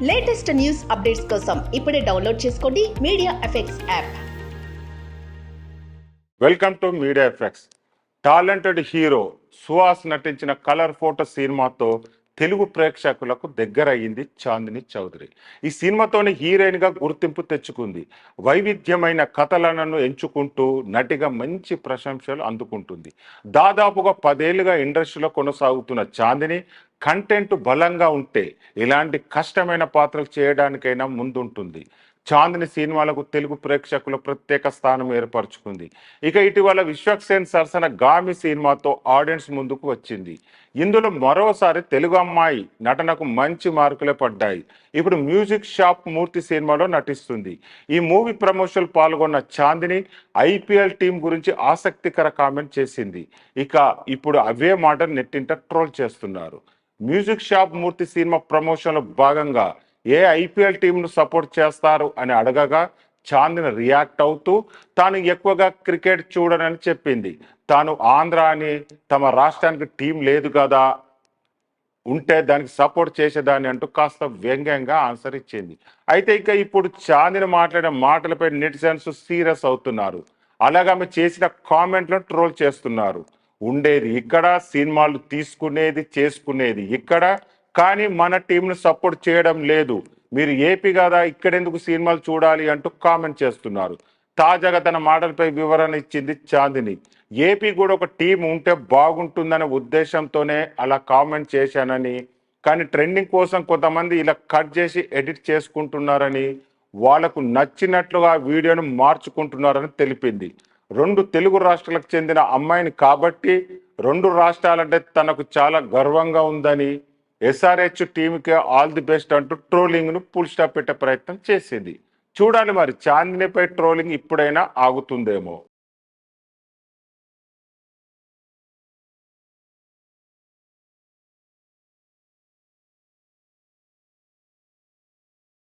Latest news updates కోసం ఇప్పుడే download చేసుకోండి media effects app. Welcome to media effects. Talented hero Suhas నటించిన colour photo సినిమాతో తెలుగు ప్రేక్షకులకు దగ్గర అయ్యింది చాందిని చౌదరి. ఈ సినిమాతోనే హీరోయిన్గా గుర్తింపు తెచ్చుకుంది. వైవిధ్యమైన కథలను ఎంచుకుంటూ నటిగా మంచి ప్రశంసలు అందుకుంటుంది. దాదాపుగా 10 ఏళ్లుగా ఇండస్ట్రీలో కొనసాగుతున్న చాందిని కంటెంట్ బలంగా ఉంటే ఇలాంటి కష్టమైన పాత్రలు చేయడానికైనా ముందుంటుంది. చాందిని సినిమాలకు తెలుగు ప్రేక్షకులు ప్రత్యేక స్థానం ఏర్పరచుకుంది. ఇక ఇటీవల విశ్వక్సేన్ సరసన గామి సినిమాతో ఆడియన్స్ ముందుకు వచ్చింది. ఇందులో మరోసారి తెలుగు అమ్మాయి నటనకు మంచి మార్కులే పడ్డాయి. ఇప్పుడు మ్యూజిక్ షాప్ మూర్తి సినిమాలో నటిస్తుంది. ఈ మూవీ ప్రమోషన్ పాల్గొన్న చాందిని ఐపీఎల్ టీం గురించి ఆసక్తికర కామెంట్ చేసింది. ఇక ఇప్పుడు అవే మాటలు నెట్టింట ట్రోల్ చేస్తున్నారు. మ్యూజిక్ షాప్ మూర్తి సినిమా ప్రమోషన్లో భాగంగా ఏ ఐపీఎల్ టీంను సపోర్ట్ చేస్తారు అని అడగగా చాందిని రియాక్ట్ అవుతూ తాను ఎక్కువగా క్రికెట్ చూడనని చెప్పింది. తాను ఆంధ్ర అని తమ రాష్ట్రానికి టీం లేదు కదా, ఉంటే దానికి సపోర్ట్ చేసేదాన్ని అంటూ కాస్త వ్యంగ్యంగా ఆన్సర్ ఇచ్చింది. అయితే ఇక ఇప్పుడు చాందిని మాట్లాడిన మాటలపై నెటిజన్స్ సీరియస్ అవుతున్నారు. అలాగే ఆమె చేసిన కామెంట్లను ట్రోల్ చేస్తున్నారు. ఉండేది ఇక్కడ, సినిమాలు తీసుకునేది చేసుకునేది ఇక్కడ, కానీ మన టీంను సపోర్ట్ చేయడం లేదు. మీరు ఏపీ కదా, ఇక్కడెందుకు సినిమాలు చూడాలి అంటూ కామెంట్ చేస్తున్నారు. తాజాగా తన మాటలపై వివరణ ఇచ్చింది చాందిని. ఏపీ కూడా ఒక టీం ఉంటే బాగుంటుందనే ఉద్దేశంతోనే అలా కామెంట్ చేశానని, కానీ ట్రెండింగ్ కోసం కొంతమంది ఇలా కట్ చేసి ఎడిట్ చేసుకుంటున్నారని, వాళ్లకు నచ్చినట్లుగా వీడియోను మార్చుకుంటున్నారని తెలిపింది. 2 తెలుగు రాష్ట్రాలకు చెందిన అమ్మాయిని కాబట్టి 2 రాష్ట్రాలంటే తనకు చాలా గర్వంగా ఉందని, ఎస్ఆర్హెచ్ టీంకి ఆల్ ది బెస్ట్ అంటూ ట్రోలింగ్ను ఫుల్ స్టాప్ పెట్టే ప్రయత్నం చేసింది. చూడాలి మరి చాందినిపై ట్రోలింగ్ ఇప్పుడైనా ఆగుతుందేమో.